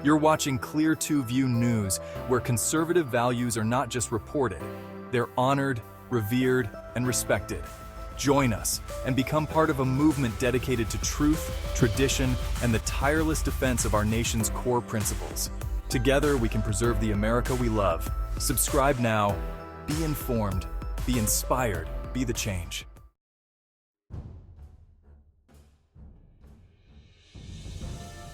You're watching Clear 2 View News, where conservative values are not just reported, they're honored, revered, and respected. Join us and become part of a movement dedicated to truth, tradition, and the tireless defense of our nation's core principles. Together, we can preserve the America we love. Subscribe now. Be informed. Be inspired. Be the change.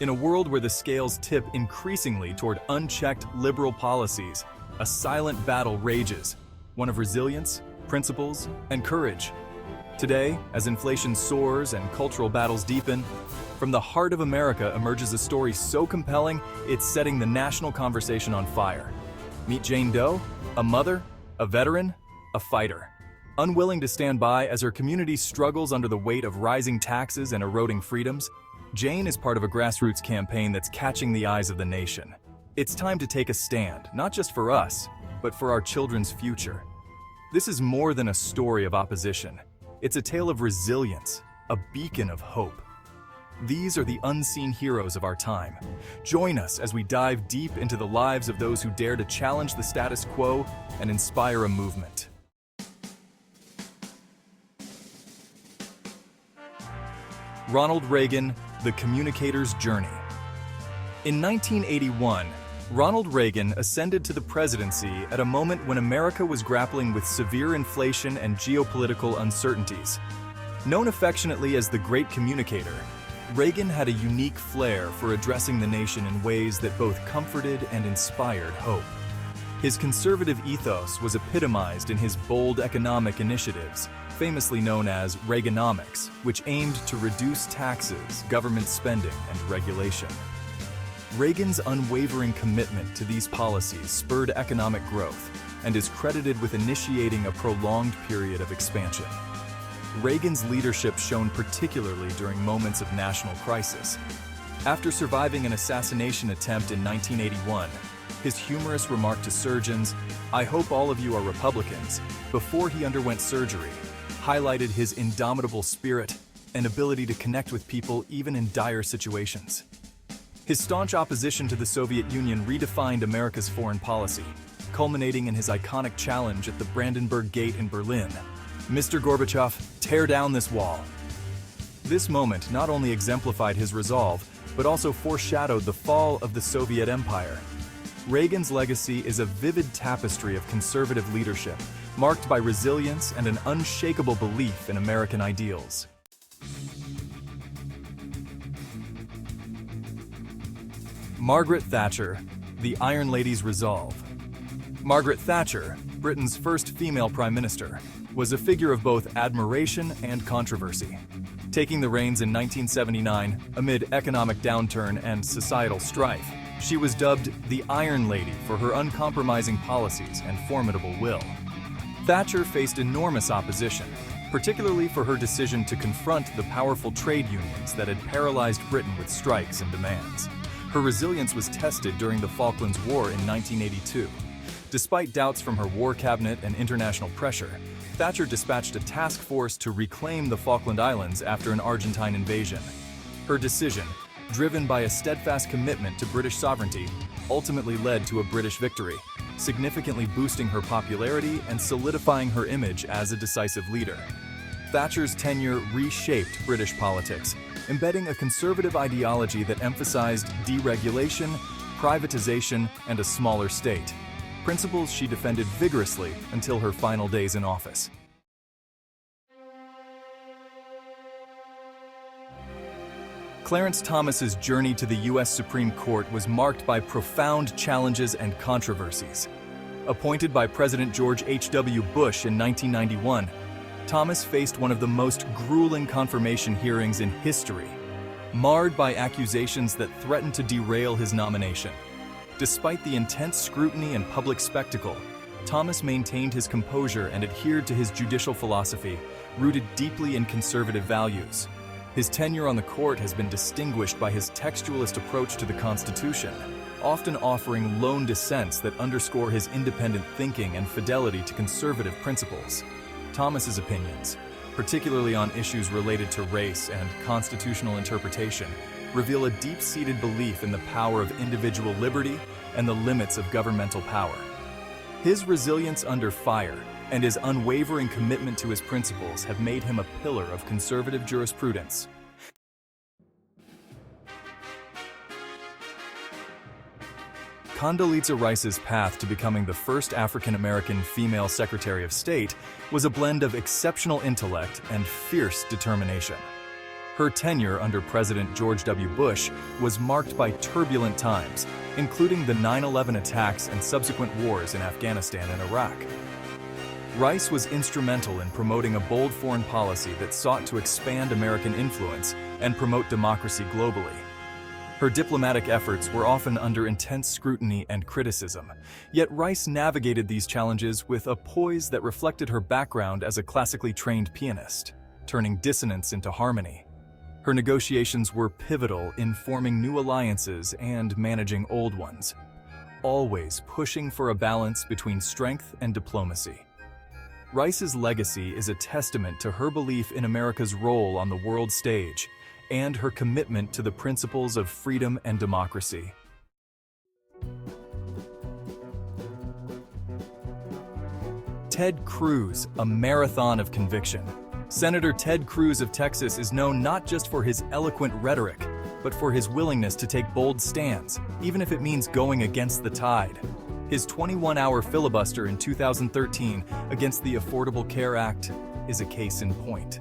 In a world where the scales tip increasingly toward unchecked liberal policies, a silent battle rages, one of resilience, principles, and courage. Today, as inflation soars and cultural battles deepen, from the heart of America emerges a story so compelling, it's setting the national conversation on fire. Meet Jane Doe, a mother, a veteran, a fighter. Unwilling to stand by as her community struggles under the weight of rising taxes and eroding freedoms, Jane is part of a grassroots campaign that's catching the eyes of the nation. It's time to take a stand, not just for us, but for our children's future. This is more than a story of opposition. It's a tale of resilience, a beacon of hope. These are the unseen heroes of our time. Join us as we dive deep into the lives of those who dare to challenge the status quo and inspire a movement. Ronald Reagan, the communicator's journey. In 1981, Ronald Reagan ascended to the presidency at a moment when America was grappling with severe inflation and geopolitical uncertainties. Known affectionately as the Great Communicator, Reagan had a unique flair for addressing the nation in ways that both comforted and inspired hope. His conservative ethos was epitomized in his bold economic initiatives, famously known as Reaganomics, which aimed to reduce taxes, government spending, and regulation. Reagan's unwavering commitment to these policies spurred economic growth and is credited with initiating a prolonged period of expansion. Reagan's leadership shone particularly during moments of national crisis. After surviving an assassination attempt in 1981, his humorous remark to surgeons, "I hope all of you are Republicans," before he underwent surgery, highlighted his indomitable spirit and ability to connect with people even in dire situations. His staunch opposition to the Soviet Union redefined America's foreign policy, culminating in his iconic challenge at the Brandenburg Gate in Berlin. "Mr. Gorbachev, tear down this wall." This moment not only exemplified his resolve, but also foreshadowed the fall of the Soviet Empire. Reagan's legacy is a vivid tapestry of conservative leadership, marked by resilience and an unshakable belief in American ideals. Margaret Thatcher, the Iron Lady's resolve. Margaret Thatcher, Britain's first female prime minister, was a figure of both admiration and controversy. Taking the reins in 1979, amid economic downturn and societal strife, she was dubbed the Iron Lady for her uncompromising policies and formidable will. Thatcher faced enormous opposition, particularly for her decision to confront the powerful trade unions that had paralyzed Britain with strikes and demands. Her resilience was tested during the Falklands War in 1982. Despite doubts from her war cabinet and international pressure, Thatcher dispatched a task force to reclaim the Falkland Islands after an Argentine invasion. Her decision, driven by a steadfast commitment to British sovereignty, ultimately led to a British victory, significantly boosting her popularity and solidifying her image as a decisive leader. Thatcher's tenure reshaped British politics, embedding a conservative ideology that emphasized deregulation, privatization, and a smaller state, principles she defended vigorously until her final days in office. Clarence Thomas's journey to the U.S. Supreme Court was marked by profound challenges and controversies. Appointed by President George H.W. Bush in 1991, Thomas faced one of the most grueling confirmation hearings in history, marred by accusations that threatened to derail his nomination. Despite the intense scrutiny and public spectacle, Thomas maintained his composure and adhered to his judicial philosophy, rooted deeply in conservative values. His tenure on the court has been distinguished by his textualist approach to the Constitution, often offering lone dissents that underscore his independent thinking and fidelity to conservative principles. Thomas's opinions, particularly on issues related to race and constitutional interpretation, reveal a deep-seated belief in the power of individual liberty and the limits of governmental power. His resilience under fire and his unwavering commitment to his principles have made him a pillar of conservative jurisprudence. Condoleezza Rice's path to becoming the first African-American female Secretary of State was a blend of exceptional intellect and fierce determination. Her tenure under President George W. Bush was marked by turbulent times, including the 9/11 attacks and subsequent wars in Afghanistan and Iraq. Rice was instrumental in promoting a bold foreign policy that sought to expand American influence and promote democracy globally. Her diplomatic efforts were often under intense scrutiny and criticism, yet Rice navigated these challenges with a poise that reflected her background as a classically trained pianist, turning dissonance into harmony. Her negotiations were pivotal in forming new alliances and managing old ones, always pushing for a balance between strength and diplomacy. Rice's legacy is a testament to her belief in America's role on the world stage and her commitment to the principles of freedom and democracy. Ted Cruz, a marathon of conviction. Senator Ted Cruz of Texas is known not just for his eloquent rhetoric, but for his willingness to take bold stands, even if it means going against the tide. His 21-hour filibuster in 2013 against the Affordable Care Act is a case in point.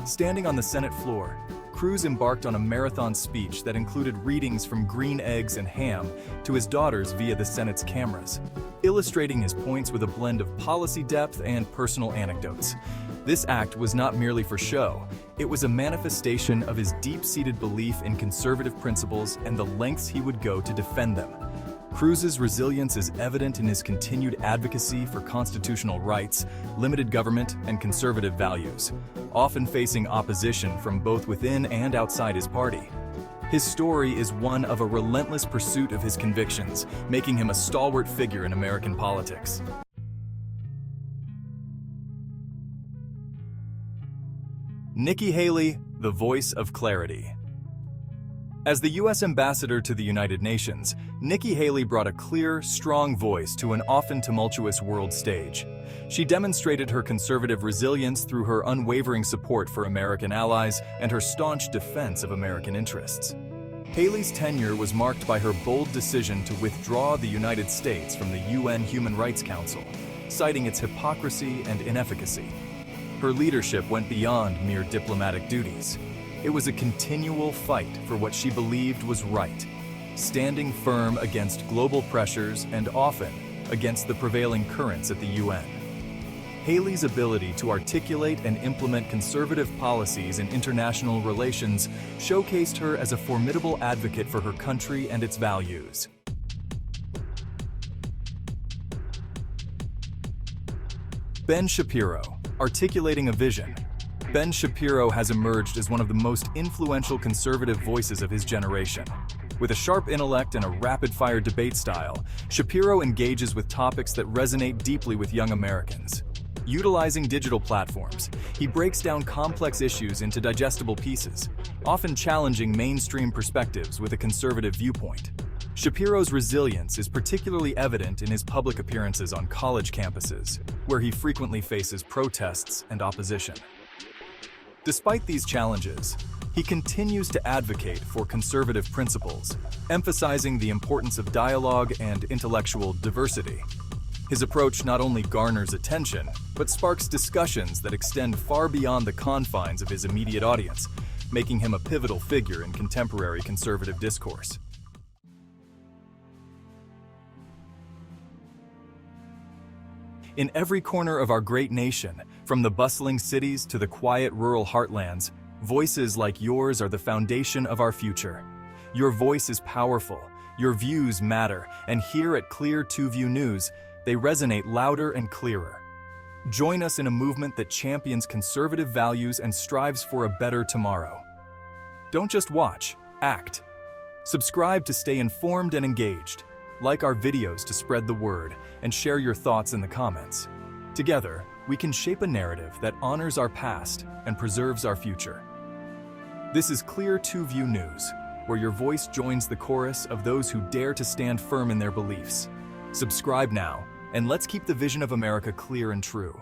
Standing on the Senate floor, Cruz embarked on a marathon speech that included readings from Green Eggs and Ham to his daughters via the Senate's cameras, illustrating his points with a blend of policy depth and personal anecdotes. This act was not merely for show, it was a manifestation of his deep-seated belief in conservative principles and the lengths he would go to defend them. Cruz's resilience is evident in his continued advocacy for constitutional rights, limited government, and conservative values, often facing opposition from both within and outside his party. His story is one of a relentless pursuit of his convictions, making him a stalwart figure in American politics. Nikki Haley, the voice of clarity. As the U.S. ambassador to the United Nations, Nikki Haley brought a clear, strong voice to an often tumultuous world stage. She demonstrated her conservative resilience through her unwavering support for American allies and her staunch defense of American interests. Haley's tenure was marked by her bold decision to withdraw the United States from the UN Human Rights Council, citing its hypocrisy and inefficacy. Her leadership went beyond mere diplomatic duties. It was a continual fight for what she believed was right, standing firm against global pressures and often against the prevailing currents at the UN. Haley's ability to articulate and implement conservative policies in international relations showcased her as a formidable advocate for her country and its values. Ben Shapiro, articulating a vision. Ben Shapiro has emerged as one of the most influential conservative voices of his generation. With a sharp intellect and a rapid-fire debate style, Shapiro engages with topics that resonate deeply with young Americans. Utilizing digital platforms, he breaks down complex issues into digestible pieces, often challenging mainstream perspectives with a conservative viewpoint. Shapiro's resilience is particularly evident in his public appearances on college campuses, where he frequently faces protests and opposition. Despite these challenges, he continues to advocate for conservative principles, emphasizing the importance of dialogue and intellectual diversity. His approach not only garners attention, but sparks discussions that extend far beyond the confines of his immediate audience, making him a pivotal figure in contemporary conservative discourse. In every corner of our great nation, from the bustling cities to the quiet rural heartlands, voices like yours are the foundation of our future. Your voice is powerful, your views matter, and here at Clear 2View News, they resonate louder and clearer. Join us in a movement that champions conservative values and strives for a better tomorrow. Don't just watch, act. Subscribe to stay informed and engaged. Like our videos to spread the word, and share your thoughts in the comments. Together, we can shape a narrative that honors our past and preserves our future. This is Clear 2 View News, where your voice joins the chorus of those who dare to stand firm in their beliefs. Subscribe now, and let's keep the vision of America clear and true.